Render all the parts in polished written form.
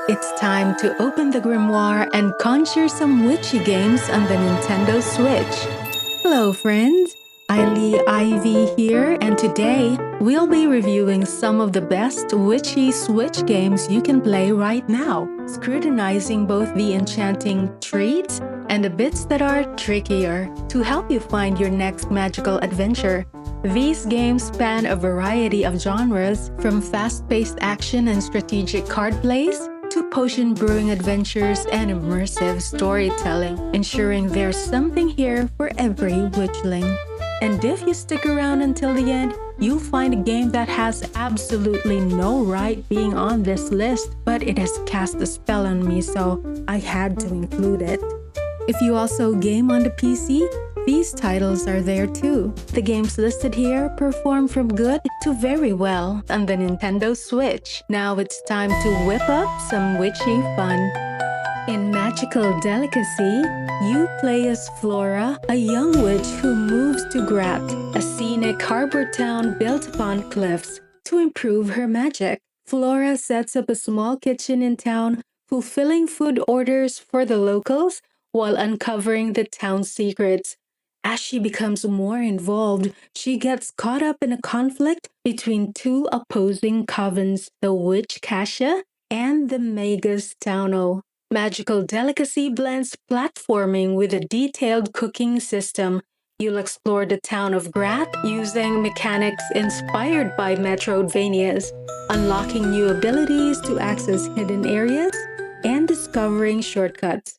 It's time to open the grimoire and conjure some witchy games on the Nintendo Switch. Hello, friends! Ivy here, and today we'll be reviewing some of the best witchy Switch games you can play right now, scrutinizing both the enchanting treats and the bits that are trickier to help you find your next magical adventure. These games span a variety of genres, from fast-paced action and strategic card plays to potion brewing adventures and immersive storytelling, ensuring there's something here for every witchling. And if you stick around until the end, you'll find a game that has absolutely no right being on this list, but it has cast a spell on me, so I had to include it. If you also game on the PC, these titles are there too. The games listed here perform from good to very well on the Nintendo Switch. Now it's time to whip up some witchy fun. In Magical Delicacy, you play as Flora, a young witch who moves to Grat, a scenic harbor town built upon cliffs, to improve her magic. Flora sets up a small kitchen in town, fulfilling food orders for the locals while uncovering the town's secrets. As she becomes more involved, she gets caught up in a conflict between two opposing covens, the Witch Kasha and the Magus Tauno. Magical Delicacy blends platforming with a detailed cooking system. You'll explore the town of Grat using mechanics inspired by Metroidvanias, unlocking new abilities to access hidden areas and discovering shortcuts.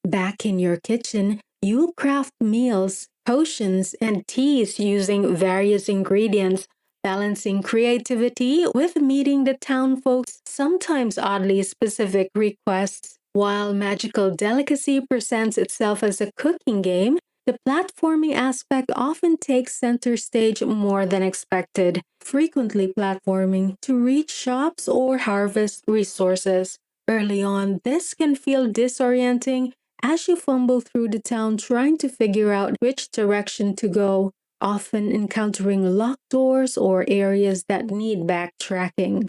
Back in your kitchen, you'll craft meals, potions, and teas using various ingredients, balancing creativity with meeting the town folks' sometimes oddly specific requests. While Magical Delicacy presents itself as a cooking game, the platforming aspect often takes center stage more than expected, frequently platforming to reach shops or harvest resources. Early on, this can feel disorienting as you fumble through the town trying to figure out which direction to go, often encountering locked doors or areas that need backtracking.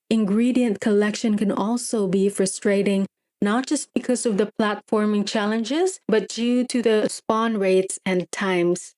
Ingredient collection can also be frustrating, not just because of the platforming challenges, but due to the spawn rates and times.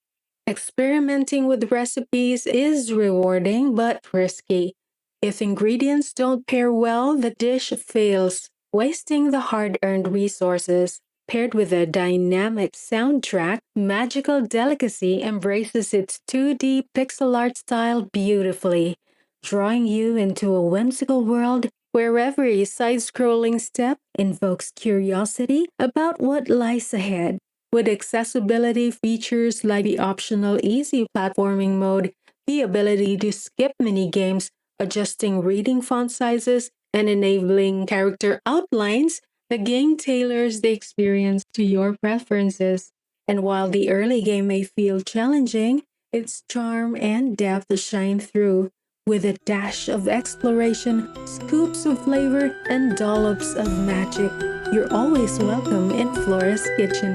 Experimenting with recipes is rewarding but risky. If ingredients don't pair well, the dish fails, wasting the hard earned resources. Paired with a dynamic soundtrack, Magical Delicacy embraces its 2D pixel art style beautifully, drawing you into a whimsical world where every side scrolling step invokes curiosity about what lies ahead. With accessibility features like the optional easy platforming mode, the ability to skip mini games, adjusting reading font sizes, and enabling character outlines, the game tailors the experience to your preferences. And while the early game may feel challenging, its charm and depth shine through. With a dash of exploration, scoops of flavor, and dollops of magic, you're always welcome in Flora's kitchen.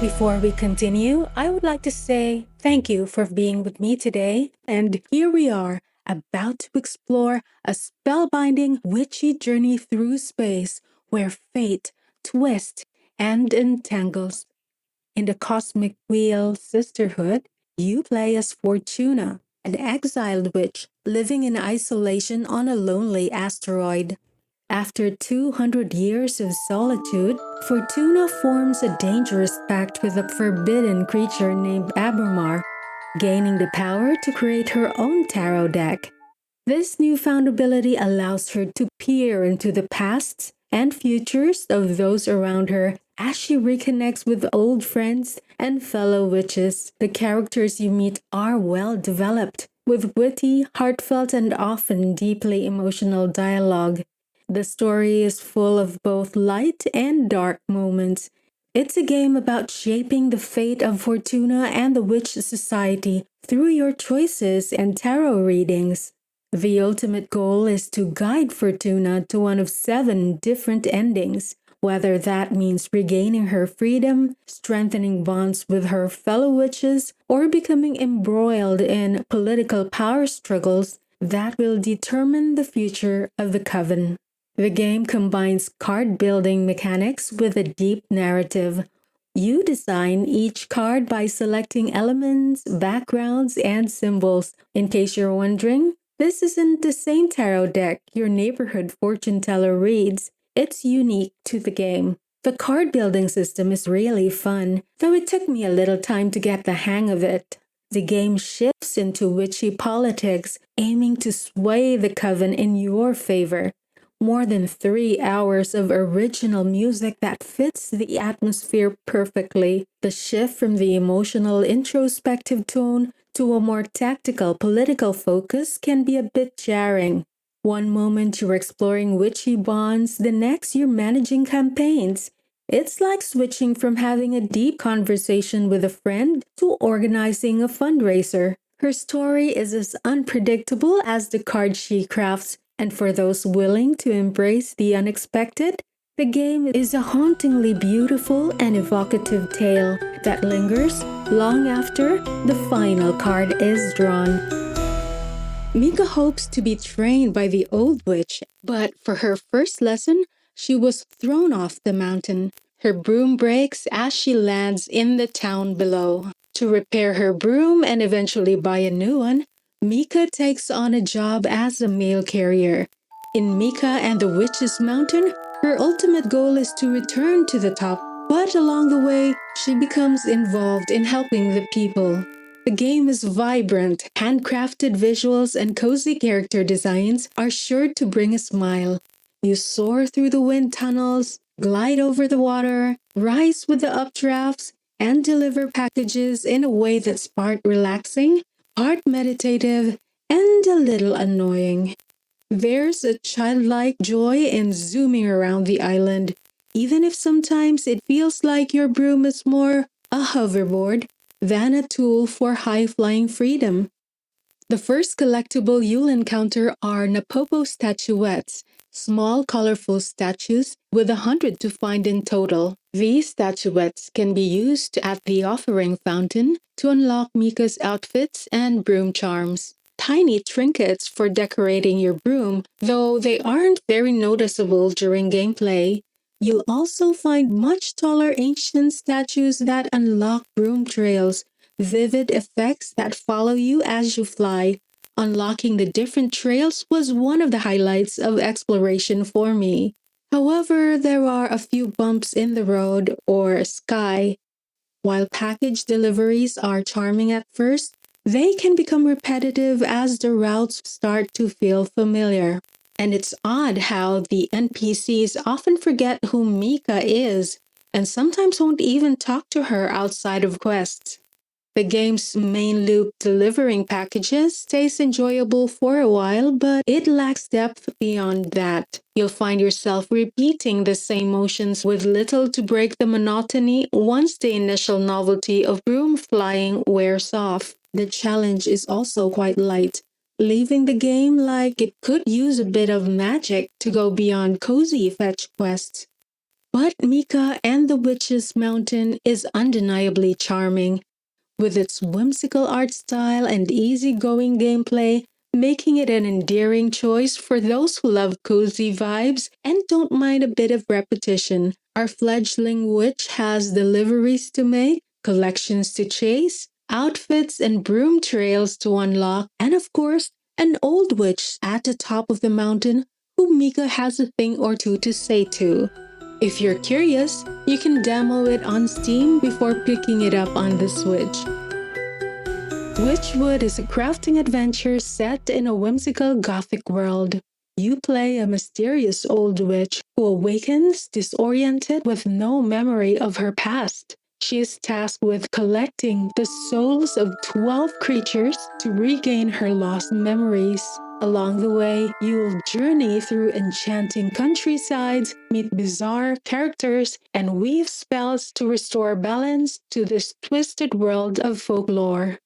Before we continue, I would like to say thank you for being with me today. And here we are, about to explore a spellbinding witchy journey through space where fate twists and entangles. In the cosmic wheel Sisterhood, you play as Fortuna, an exiled witch living in isolation on a lonely asteroid. After 200 years of solitude, Fortuna forms a dangerous pact with a forbidden creature named Abermar, gaining the power to create her own tarot deck. This newfound ability allows her to peer into the pasts and futures of those around her as she reconnects with old friends and fellow witches. The characters you meet are well developed, with witty, heartfelt, and often deeply emotional dialogue. The story is full of both light and dark moments. It's a game about shaping the fate of Fortuna and the Witch Society through your choices and tarot readings. The ultimate goal is to guide Fortuna to one of 7 different endings, whether that means regaining her freedom, strengthening bonds with her fellow witches, or becoming embroiled in political power struggles that will determine the future of the coven. The game combines card building mechanics with a deep narrative. You design each card by selecting elements, backgrounds, and symbols. In case you're wondering, this isn't the same tarot deck your neighborhood fortune teller reads. It's unique to the game. The card building system is really fun, though it took me a little time to get the hang of it. The game shifts into witchy politics, aiming to sway the coven in your favor. More than 3 hours of original music that fits the atmosphere perfectly. The shift from the emotional, introspective tone to a more tactical, political focus can be a bit jarring. One moment you're exploring witchy bonds, the next you're managing campaigns. It's like switching from having a deep conversation with a friend to organizing a fundraiser. Her story is as unpredictable as the card she crafts, and for those willing to embrace the unexpected, the game is a hauntingly beautiful and evocative tale that lingers long after the final card is drawn. Mika hopes to be trained by the old witch, but for her first lesson, she was thrown off the mountain. Her broom breaks as she lands in the town below. To repair her broom and eventually buy a new one, Mika takes on a job as a mail carrier. In Mika and the Witch's Mountain, her ultimate goal is to return to the top, but along the way, she becomes involved in helping the people. The game is vibrant, handcrafted visuals and cozy character designs are sure to bring a smile. You soar through the wind tunnels, glide over the water, rise with the updrafts, and deliver packages in a way that's part relaxing, part meditative, and a little annoying. There's a childlike joy in zooming around the island, even if sometimes it feels like your broom is more a hoverboard than a tool for high-flying freedom. The first collectible you'll encounter are Napopo statuettes, small colorful statues with 100 to find in total. These statuettes can be used at the offering fountain to unlock Mika's outfits and broom charms. Tiny trinkets for decorating your broom, though they aren't very noticeable during gameplay. You'll also find much taller ancient statues that unlock broom trails, vivid effects that follow you as you fly. Unlocking the different trails was one of the highlights of exploration for me. However, there are a few bumps in the road or sky. While package deliveries are charming at first, they can become repetitive as the routes start to feel familiar. And it's odd how the NPCs often forget who Mika is and sometimes won't even talk to her outside of quests. The game's main loop delivering packages stays enjoyable for a while, but it lacks depth beyond that. You'll find yourself repeating the same motions with little to break the monotony once the initial novelty of broom flying wears off. The challenge is also quite light, leaving the game like it could use a bit of magic to go beyond cozy fetch quests. But Mika and the Witch's Mountain is undeniably charming, with its whimsical art style and easygoing gameplay, making it an endearing choice for those who love cozy vibes and don't mind a bit of repetition. Our fledgling witch has deliveries to make, collections to chase, outfits and broom trails to unlock, and of course, an old witch at the top of the mountain who Mika has a thing or two to say to. If you're curious, you can demo it on Steam before picking it up on the Switch. Wytchwood is a crafting adventure set in a whimsical gothic world. You play a mysterious old witch who awakens disoriented with no memory of her past. She is tasked with collecting the souls of 12 creatures to regain her lost memories. Along the way, you'll journey through enchanting countrysides, meet bizarre characters, and weave spells to restore balance to this twisted world of folklore.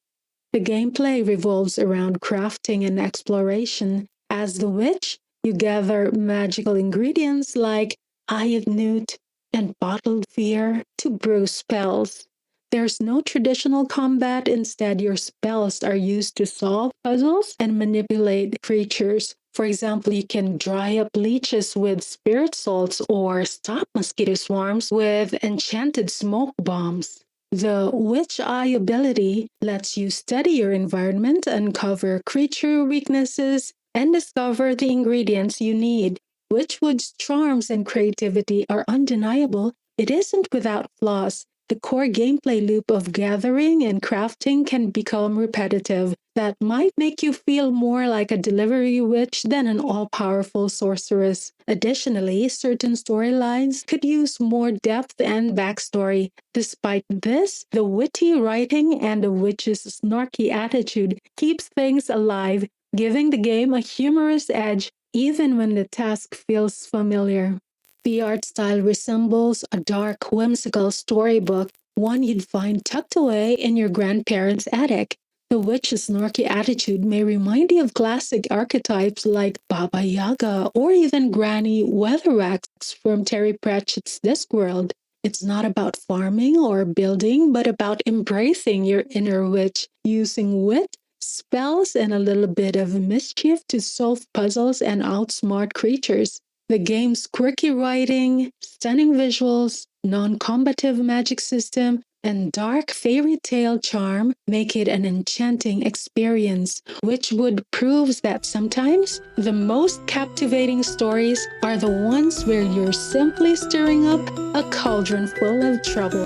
The gameplay revolves around crafting and exploration. As the witch, you gather magical ingredients like Eye of Newt and Bottled Fear to brew spells. There's no traditional combat, instead, your spells are used to solve puzzles and manipulate creatures. For example, you can dry up leeches with spirit salts or stop mosquito swarms with enchanted smoke bombs. The Witch Eye ability lets you study your environment, uncover creature weaknesses, and discover the ingredients you need. Witchwood's charms and creativity are undeniable. It isn't without flaws. The core gameplay loop of gathering and crafting can become repetitive. That might make you feel more like a delivery witch than an all powerful sorceress. Additionally, certain storylines could use more depth and backstory. Despite this, the witty writing and the witch's snarky attitude keeps things alive, giving the game a humorous edge even when the task feels familiar. The art style resembles a dark, whimsical storybook, one you'd find tucked away in your grandparents' attic. The witch's snarky attitude may remind you of classic archetypes like Baba Yaga or even Granny Weatherwax from Terry Pratchett's Discworld. It's not about farming or building, but about embracing your inner witch, using wit, spells, and a little bit of mischief to solve puzzles and outsmart creatures. The game's quirky writing, stunning visuals, non-combative magic system, and dark fairy tale charm make it an enchanting experience. Wytchwood proves that sometimes the most captivating stories are the ones where you're simply stirring up a cauldron full of trouble.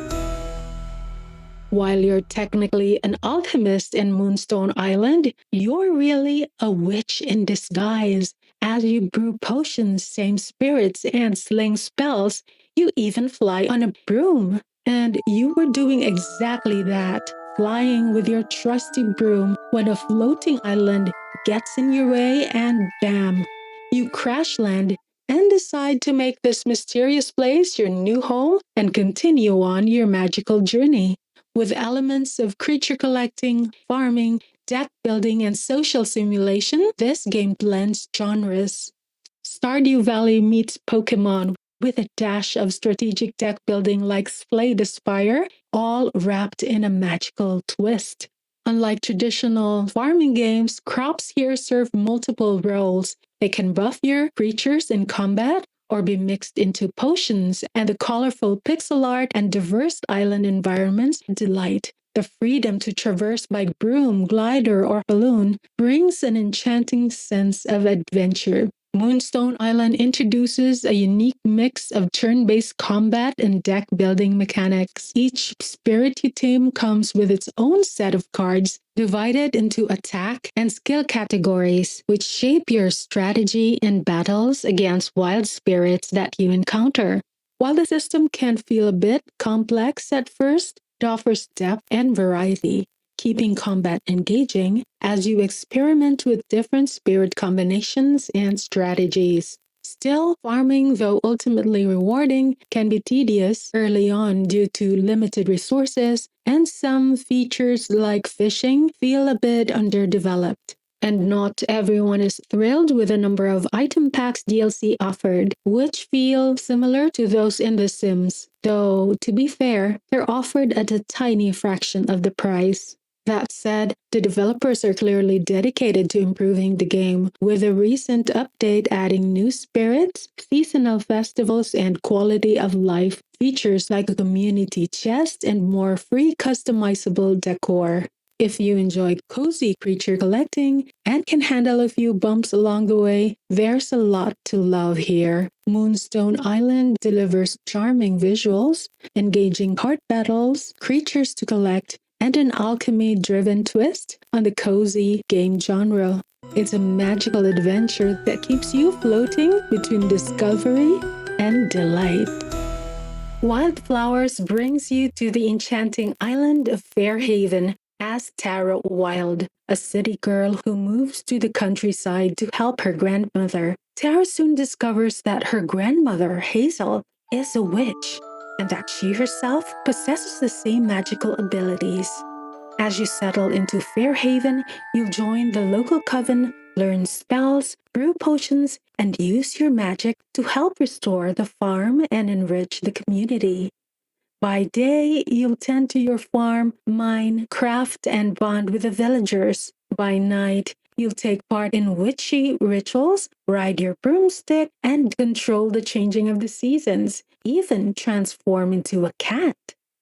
While you're technically an alchemist in Moonstone Island, you're really a witch in disguise. As you brew potions, tame spirits, and sling spells, you even fly on a broom. And you were doing exactly that, flying with your trusty broom when a floating island gets in your way and bam, you crash land and decide to make this mysterious place your new home and continue on your magical journey. With elements of creature collecting, farming, deck building, and social simulation, this game blends genres. Stardew Valley meets Pokemon with a dash of strategic deck building like Slay the Spire, all wrapped in a magical twist. Unlike traditional farming games, crops here serve multiple roles. They can buff your creatures in combat or be mixed into potions, and the colorful pixel art and diverse island environments delight. The freedom to traverse by broom, glider, or balloon brings an enchanting sense of adventure. Moonstone Island introduces a unique mix of turn-based combat and deck-building mechanics. Each spirit you tame comes with its own set of cards, divided into attack and skill categories, which shape your strategy in battles against wild spirits that you encounter. While the system can feel a bit complex at first, it offers depth and variety, keeping combat engaging as you experiment with different spirit combinations and strategies. Still, farming, though ultimately rewarding, can be tedious early on due to limited resources, and some features like fishing feel a bit underdeveloped. And not everyone is thrilled with the number of item packs DLC offered, which feel similar to those in The Sims. Though, to be fair, they're offered at a tiny fraction of the price. That said, the developers are clearly dedicated to improving the game, with a recent update adding new spirits, seasonal festivals, and quality of life features like a community chest and more free customizable decor. If you enjoy cozy creature collecting and can handle a few bumps along the way, there's a lot to love here. Moonstone Island delivers charming visuals, engaging card battles, creatures to collect, and an alchemy-driven twist on the cozy game genre. It's a magical adventure that keeps you floating between discovery and delight. Wylde Flowers brings you to the enchanting island of Fairhaven as Tara Wylde, a city girl who moves to the countryside to help her grandmother. Tara soon discovers that her grandmother, Hazel, is a witch, and that she herself possesses the same magical abilities. As you settle into Fairhaven, you'll join the local coven, learn spells, brew potions, and use your magic to help restore the farm and enrich the community. By day, you'll tend to your farm, mine, craft, and bond with the villagers. By night, You'll take part in witchy rituals, ride your broomstick, and control the changing of the seasons, even transform into a cat.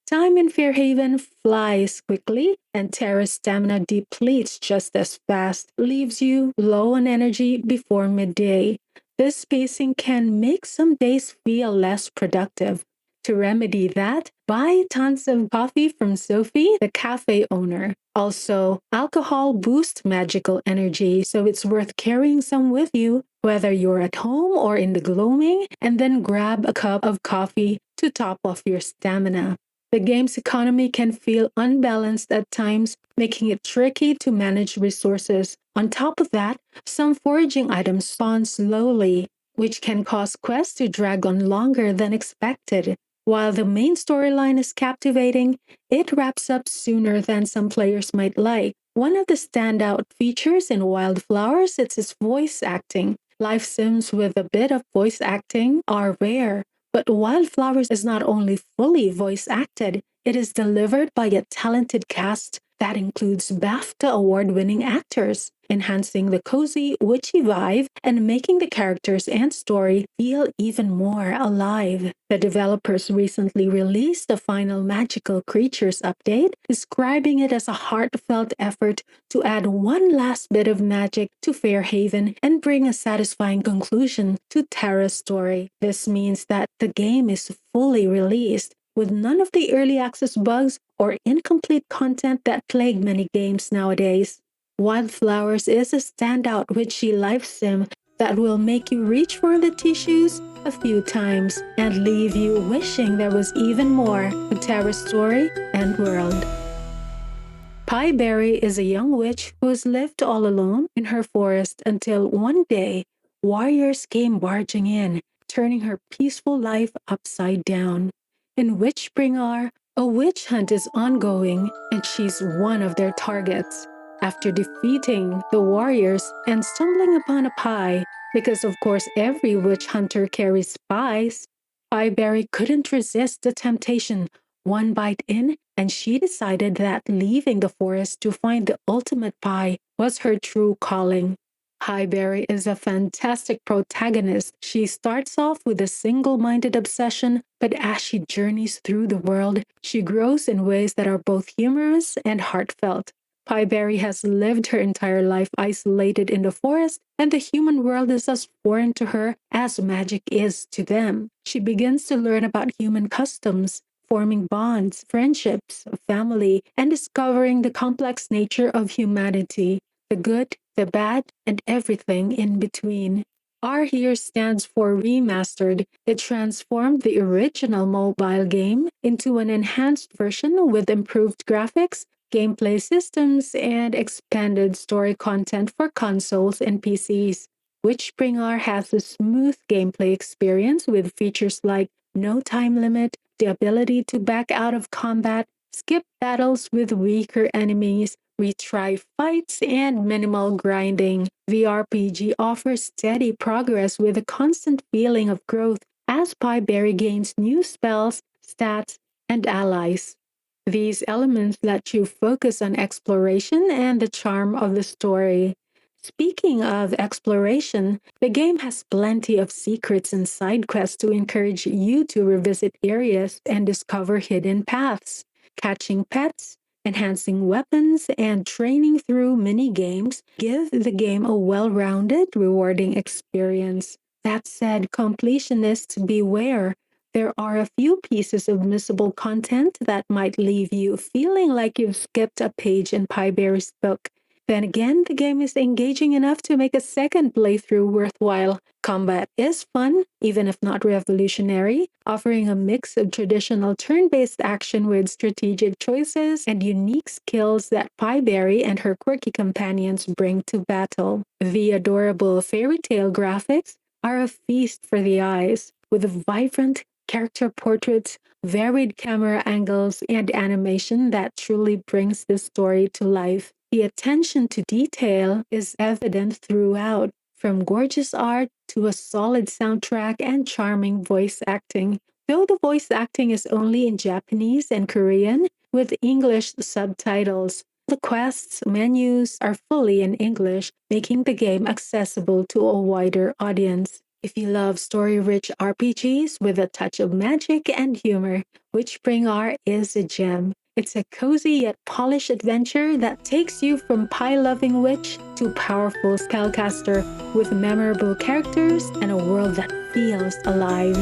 Time in Fairhaven flies quickly, and Terra's stamina depletes just as fast, leaves you low on energy before midday. This pacing can make some days feel less productive. To remedy that, buy tons of coffee from Sophie, the cafe owner. Also, alcohol boosts magical energy, so it's worth carrying some with you, whether you're at home or in the gloaming, and then grab a cup of coffee to top off your stamina. The game's economy can feel unbalanced at times, making it tricky to manage resources. On top of that, some foraging items spawn slowly, which can cause quests to drag on longer than expected. While the main storyline is captivating, it wraps up sooner than some players might like. One of the standout features in Wylde Flowers is its voice acting. Life sims with a bit of voice acting are rare, but Wylde Flowers is not only fully voice acted, it is delivered by a talented cast that includes BAFTA award-winning actors, enhancing the cozy, witchy vibe and making the characters and story feel even more alive. The developers recently released the final Magical Creatures update, describing it as a heartfelt effort to add one last bit of magic to Fairhaven and bring a satisfying conclusion to Tara's story. This means that the game is fully released, with none of the early access bugs or incomplete content that plague many games nowadays. Wylde Flowers is a standout witchy life sim that will make you reach for the tissues a few times and leave you wishing there was even more to Tara's story and world. Pieberry is a young witch who has lived all alone in her forest until one day warriors came barging in, turning her peaceful life upside down. In Witchbringer, a witch hunt is ongoing and she's one of their targets. After defeating the warriors and stumbling upon a pie, because of course every witch hunter carries pies, Pieberry couldn't resist the temptation. One bite in, and she decided that leaving the forest to find the ultimate pie was her true calling. Pieberry is a fantastic protagonist. She starts off with a single-minded obsession, but as she journeys through the world, she grows in ways that are both humorous and heartfelt. Pieberry has lived her entire life isolated in the forest, and the human world is as foreign to her as magic is to them. She begins to learn about human customs, forming bonds, friendships, family, and discovering the complex nature of humanity, the good, the bad, and everything in between. R here stands for Remastered. It transformed the original mobile game into an enhanced version with improved graphics, gameplay systems, and expanded story content for consoles and PCs. Witchbringer has a smooth gameplay experience with features like no time limit, the ability to back out of combat, skip battles with weaker enemies, retry fights, and minimal grinding. The RPG offers steady progress with a constant feeling of growth as Pieberry gains new spells, stats, and allies. These elements let you focus on exploration and the charm of the story. Speaking of exploration, the game has plenty of secrets and side quests to encourage you to revisit areas and discover hidden paths. Catching pets, enhancing weapons, and training through mini games give the game a well-rounded, rewarding experience. That said, completionists beware. There are a few pieces of missable content that might leave you feeling like you've skipped a page in Pieberry's book. Then again, the game is engaging enough to make a second playthrough worthwhile. Combat is fun, even if not revolutionary, offering a mix of traditional turn-based action with strategic choices and unique skills that Pieberry and her quirky companions bring to battle. The adorable fairy tale graphics are a feast for the eyes, with vibrant character portraits, varied camera angles, and animation that truly brings the story to life. The attention to detail is evident throughout, from gorgeous art to a solid soundtrack and charming voice acting. Though the voice acting is only in Japanese and Korean, with English subtitles, The quests menus are fully in English, making the game accessible to a wider audience. If you love story-rich RPGs with a touch of magic and humor, Witchbringer is a gem. It's a cozy yet polished adventure that takes you from pie-loving witch to powerful spellcaster with memorable characters and a world that feels alive.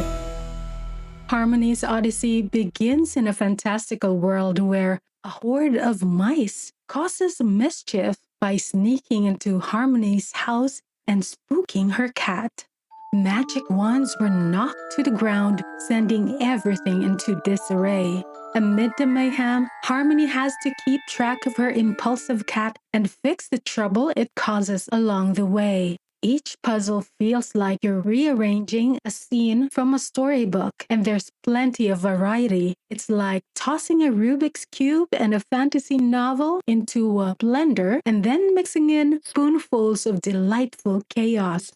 Harmony's Odyssey begins in a fantastical world where a horde of mice causes mischief by sneaking into Harmony's house and spooking her cat. Magic wands were knocked to the ground, sending everything into disarray. Amid the mayhem, Harmony has to keep track of her impulsive cat and fix the trouble it causes along the way. Each puzzle feels like you're rearranging a scene from a storybook, and there's plenty of variety. It's like tossing a Rubik's Cube and a fantasy novel into a blender and then mixing in spoonfuls of delightful chaos.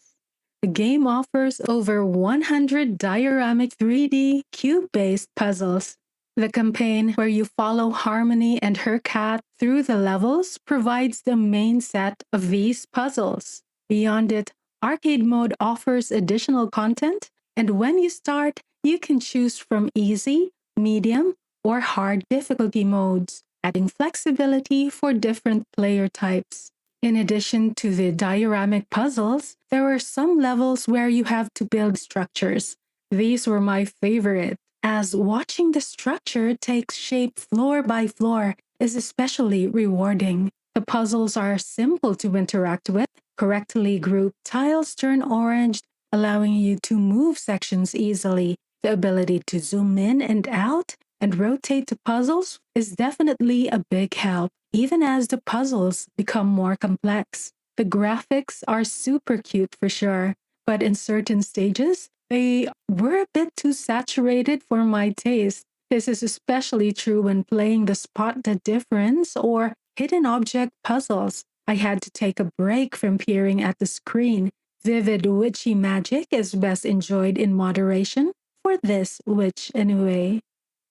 The game offers over 100 dioramic 3D cube-based puzzles. The campaign, where you follow Harmony and her cat through the levels, provides the main set of these puzzles. Beyond it, arcade mode offers additional content, and when you start, you can choose from easy, medium, or hard difficulty modes, adding flexibility for different player types. In addition to the dioramic puzzles, there are some levels where you have to build structures. These were my favorite, as watching the structure take shape floor by floor is especially rewarding. The puzzles are simple to interact with. Correctly grouped tiles turn orange, allowing you to move sections easily. The ability to zoom in and out and rotate the puzzles is definitely a big help, even as the puzzles become more complex. The graphics are super cute for sure, but in certain stages, they were a bit too saturated for my taste. This is especially true when playing the spot the difference or hidden object puzzles. I had to take a break from peering at the screen. Vivid witchy magic is best enjoyed in moderation, for this witch anyway.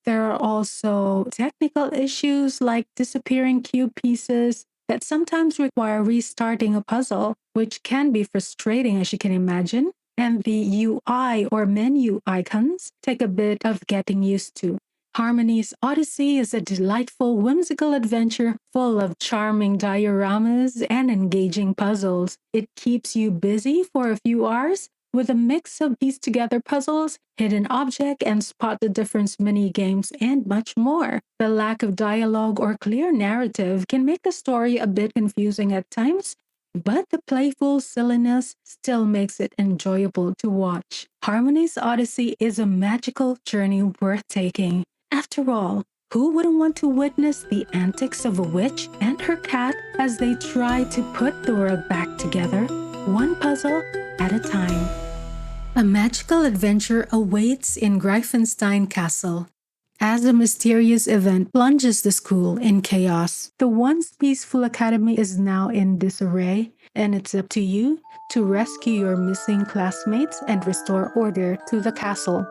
There are also technical issues like disappearing cube pieces that sometimes require restarting a puzzle, which can be frustrating as you can imagine. And the UI or menu icons take a bit of getting used to. Harmony's Odyssey is a delightful, whimsical adventure full of charming dioramas and engaging puzzles. It keeps you busy for a few hours with a mix of piece together puzzles, hidden object and spot the difference mini games, and much more. The lack of dialogue or clear narrative can make the story a bit confusing at times, but the playful silliness still makes it enjoyable to watch. Harmony's Odyssey is a magical journey worth taking. After all, who wouldn't want to witness the antics of a witch and her cat as they try to put the world back together, one puzzle at a time? A magical adventure awaits in Greifenstein Castle. As a mysterious event plunges the school in chaos, the once peaceful academy is now in disarray, and it's up to you to rescue your missing classmates and restore order to the castle.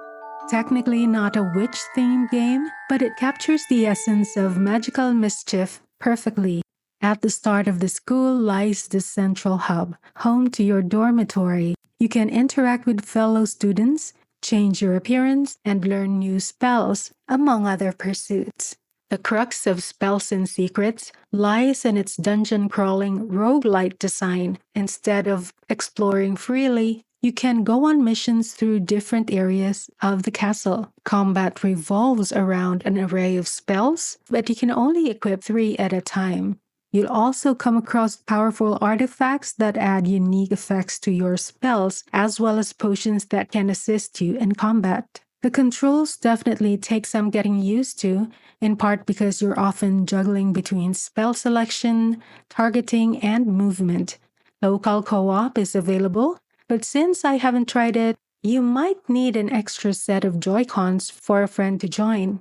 Technically not a witch-themed game, but it captures the essence of magical mischief perfectly. At the start of the school lies the central hub, home to your dormitory. You can interact with fellow students, change your appearance, and learn new spells, among other pursuits. The crux of Spells and Secrets lies in its dungeon-crawling roguelite design. Instead of exploring freely, you can go on missions through different areas of the castle. Combat revolves around an array of spells, but you can only equip 3 at a time. You'll also come across powerful artifacts that add unique effects to your spells, as well as potions that can assist you in combat. The controls definitely take some getting used to, in part because you're often juggling between spell selection, targeting, and movement. Local co-op is available, but since I haven't tried it, you might need an extra set of Joy-Cons for a friend to join.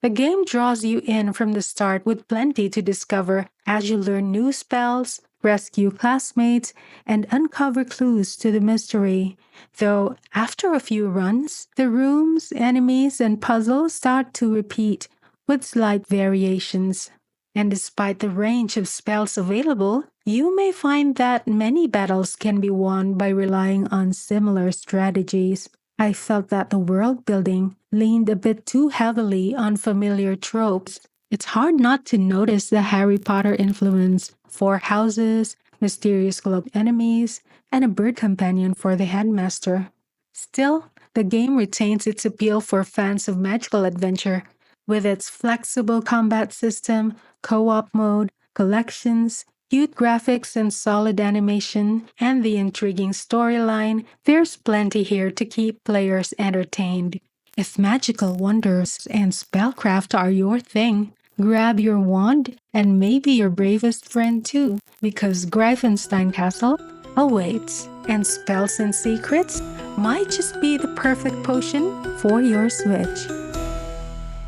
The game draws you in from the start with plenty to discover as you learn new spells, rescue classmates, and uncover clues to the mystery. Though, after a few runs, the rooms, enemies, and puzzles start to repeat with slight variations. And despite the range of spells available, you may find that many battles can be won by relying on similar strategies. I felt that the world building leaned a bit too heavily on familiar tropes. It's hard not to notice the Harry Potter influence: four houses, mysterious cloaked enemies, and a bird companion for the headmaster. Still, the game retains its appeal for fans of magical adventure. With its flexible combat system, co-op mode, collections, cute graphics and solid animation, and the intriguing storyline, there's plenty here to keep players entertained. If magical wonders and spellcraft are your thing, grab your wand and maybe your bravest friend too, because Greifenstein Castle awaits, and Spells and Secrets might just be the perfect potion for your Switch.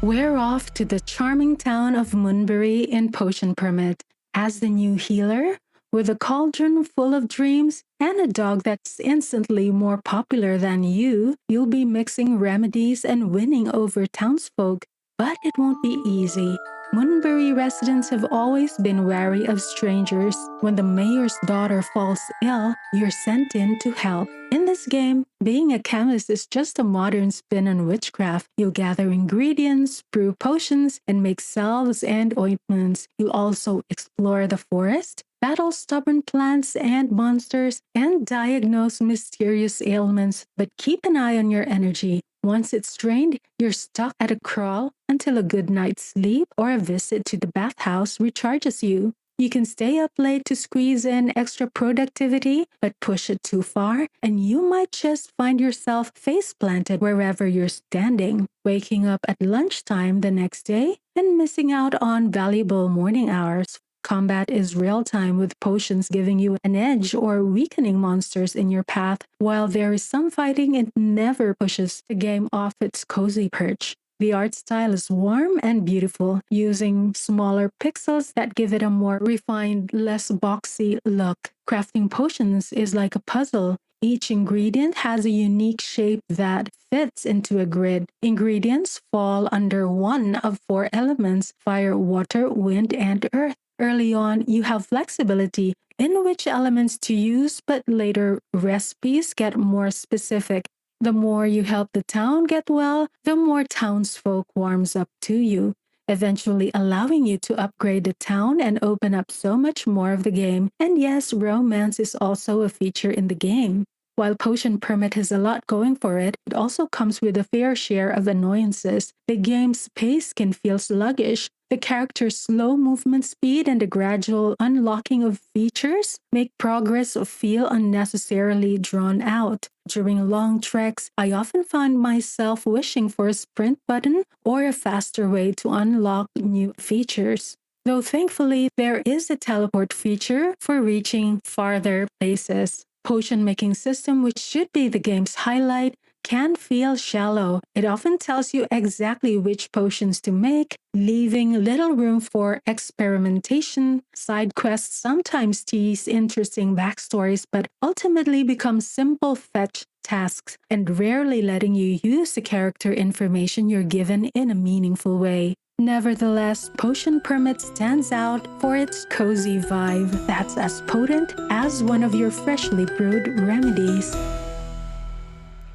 We're off to the charming town of Moonbury in Potion Permit. As the new healer, with a cauldron full of dreams and a dog that's instantly more popular than you'll be mixing remedies and winning over townsfolk. But it won't be easy. Moonbury residents have always been wary of strangers. When the mayor's daughter falls ill, you're sent in to help. In this game, being a chemist is just a modern spin on witchcraft. You'll gather ingredients, brew potions, and make salves and ointments. You'll also explore the forest, battle stubborn plants and monsters, and diagnose mysterious ailments. But keep an eye on your energy. Once it's drained, you're stuck at a crawl until a good night's sleep or a visit to the bathhouse recharges you. You can stay up late to squeeze in extra productivity, but push it too far, and you might just find yourself face planted wherever you're standing, waking up at lunchtime the next day and missing out on valuable morning hours. Combat is real time, with potions giving you an edge or weakening monsters in your path. While there is some fighting, it never pushes the game off its cozy perch. The art style is warm and beautiful, using smaller pixels that give it a more refined, less boxy look. Crafting potions is like a puzzle. Each ingredient has a unique shape that fits into a grid. Ingredients fall under one of four elements: fire, water, wind, and earth. Early on, you have flexibility in which elements to use, but later recipes get more specific. The more you help the town get well, the more townsfolk warms up to you, eventually allowing you to upgrade the town and open up so much more of the game. And yes, romance is also a feature in the game. While Potion Permit has a lot going for it, it also comes with a fair share of annoyances. The game's pace can feel sluggish. The character's slow movement speed and the gradual unlocking of features make progress feel unnecessarily drawn out. During long treks, I often find myself wishing for a sprint button or a faster way to unlock new features. Though thankfully, there is a teleport feature for reaching farther places. Potion making system, which should be the game's highlight, can feel shallow. It often tells you exactly which potions to make, leaving little room for experimentation. Side quests sometimes tease interesting backstories, but ultimately become simple fetch tasks, and rarely letting you use the character information you're given in a meaningful way. Nevertheless, Potion Permit stands out for its cozy vibe that's as potent as one of your freshly brewed remedies.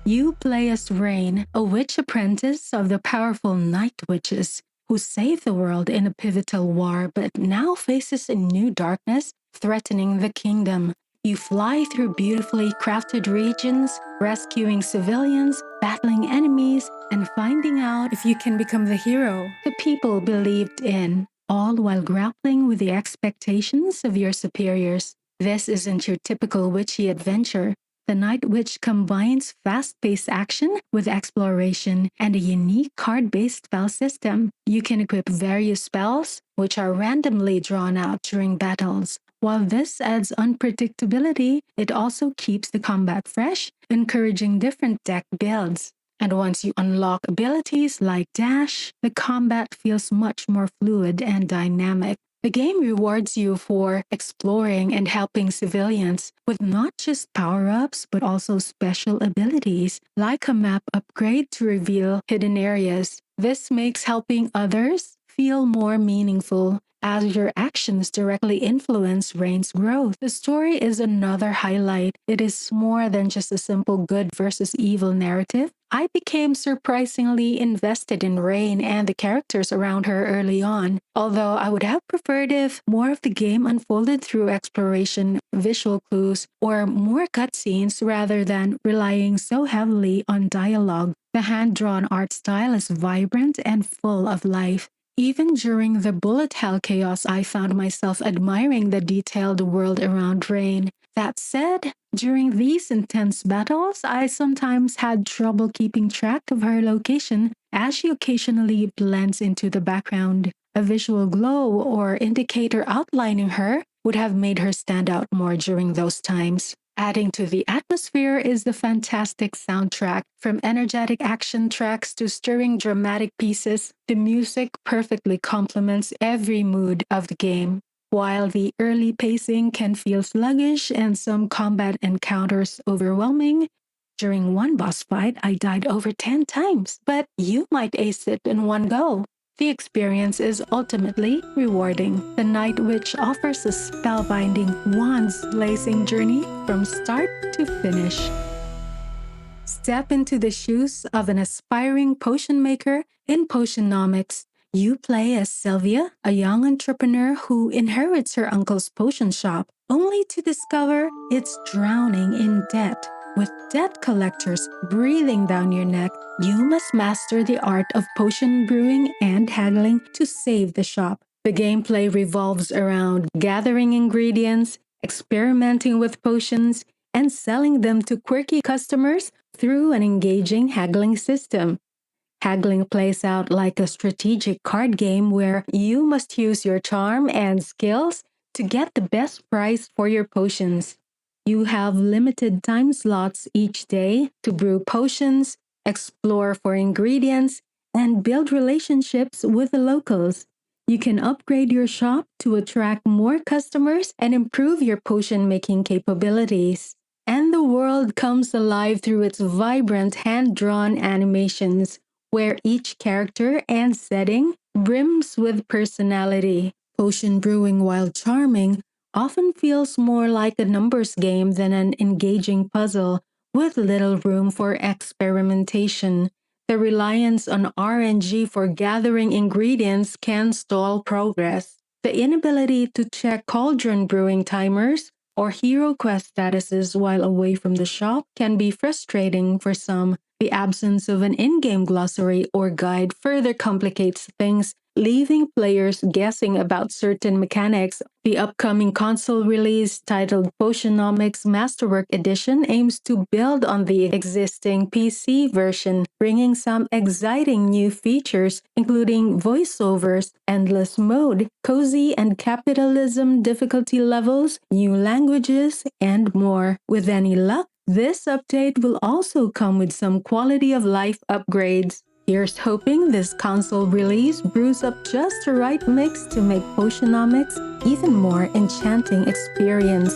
You play as Rain, a witch apprentice of the powerful Night Witches, who saved the world in a pivotal war but now faces a new darkness threatening the kingdom. You fly through beautifully crafted regions, rescuing civilians, battling enemies, and finding out if you can become the hero the people believed in, all while grappling with the expectations of your superiors. This isn't your typical witchy adventure. The Night Witch combines fast-paced action with exploration and a unique card-based spell system. You can equip various spells, which are randomly drawn out during battles. While this adds unpredictability, it also keeps the combat fresh, encouraging different deck builds. And once you unlock abilities like Dash, the combat feels much more fluid and dynamic. The game rewards you for exploring and helping civilians with not just power-ups but also special abilities, like a map upgrade to reveal hidden areas. This makes helping others feel more meaningful, as your actions directly influence Rain's growth. The story is another highlight. It is more than just a simple good versus evil narrative. I became surprisingly invested in Rain and the characters around her early on, although I would have preferred if more of the game unfolded through exploration, visual clues, or more cutscenes rather than relying so heavily on dialogue. The hand-drawn art style is vibrant and full of life. Even during the bullet hell chaos, I found myself admiring the detailed world around Rain. That said, during these intense battles, I sometimes had trouble keeping track of her location as she occasionally blends into the background. A visual glow or indicator outlining her would have made her stand out more during those times. Adding to the atmosphere is the fantastic soundtrack. From energetic action tracks to stirring dramatic pieces, the music perfectly complements every mood of the game. While the early pacing can feel sluggish and some combat encounters overwhelming, during one boss fight I died over 10 times, but you might ace it in one go. The experience is ultimately rewarding. The Night Witch offers a spellbinding, wand-lacing journey from start to finish. Step into the shoes of an aspiring potion maker in Potionomics. You play as Sylvia, a young entrepreneur who inherits her uncle's potion shop, only to discover it's drowning in debt. With debt collectors breathing down your neck, you must master the art of potion brewing and haggling to save the shop. The gameplay revolves around gathering ingredients, experimenting with potions, and selling them to quirky customers through an engaging haggling system. Haggling plays out like a strategic card game where you must use your charm and skills to get the best price for your potions. You have limited time slots each day to brew potions, explore for ingredients, and build relationships with the locals. You can upgrade your shop to attract more customers and improve your potion making capabilities. And the world comes alive through its vibrant hand-drawn animations, where each character and setting brims with personality. Potion brewing, while charming, often feels more like a numbers game than an engaging puzzle, with little room for experimentation. The reliance on RNG for gathering ingredients can stall progress. The inability to check cauldron brewing timers or hero quest statuses while away from the shop can be frustrating for some. The absence of an in-game glossary or guide further complicates things, leaving players guessing about certain mechanics. The upcoming console release, titled Potionomics Masterwork Edition, aims to build on the existing PC version, bringing some exciting new features, including voiceovers, endless mode, cozy and capitalism difficulty levels, new languages, and more. With any luck, this update will also come with some quality of life upgrades. Here's hoping this console release brews up just the right mix to make Potionomics even more enchanting experience.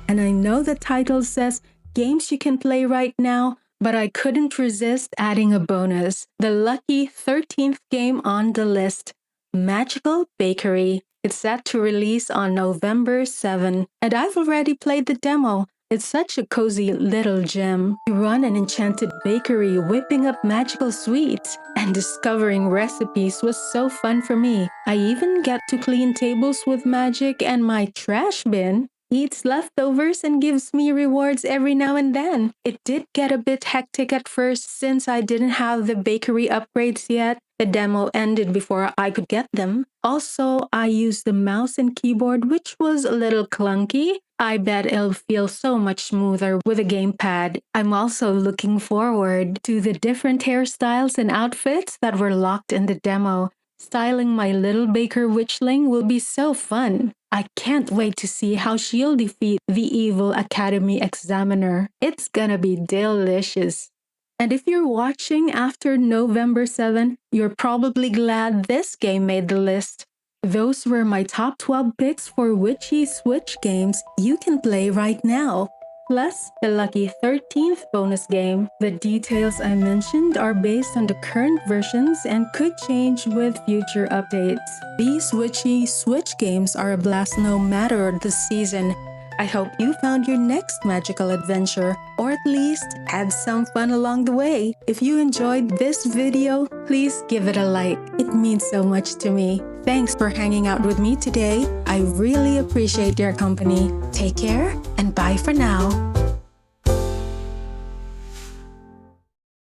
And I know the title says games you can play right now, but I couldn't resist adding a bonus. The lucky 13th game on the list, Magical Bakery. It's set to release on November 7, and I've already played the demo. It's such a cozy little gem. You run an enchanted bakery whipping up magical sweets, and discovering recipes was so fun for me. I even get to clean tables with magic, and my trash bin eats leftovers and gives me rewards every now and then. It did get a bit hectic at first since I didn't have the bakery upgrades yet. The demo ended before I could get them. Also, I used the mouse and keyboard, which was a little clunky. I bet it'll feel so much smoother with a gamepad. I'm also looking forward to the different hairstyles and outfits that were locked in the demo. Styling my little baker witchling will be so fun. I can't wait to see how she'll defeat the evil Academy Examiner. It's gonna be delicious. And if you're watching after November 7, you're probably glad this game made the list. Those were my top 12 picks for Witchy Switch games you can play right now. plus the lucky 13th bonus game. The details I mentioned are based on the current versions and could change with future updates. These witchy Switch games are a blast no matter the season. I hope you found your next magical adventure, or at least had some fun along the way. If you enjoyed this video, please give it a like. It means so much to me. Thanks for hanging out with me today. I really appreciate your company. Take care and bye for now.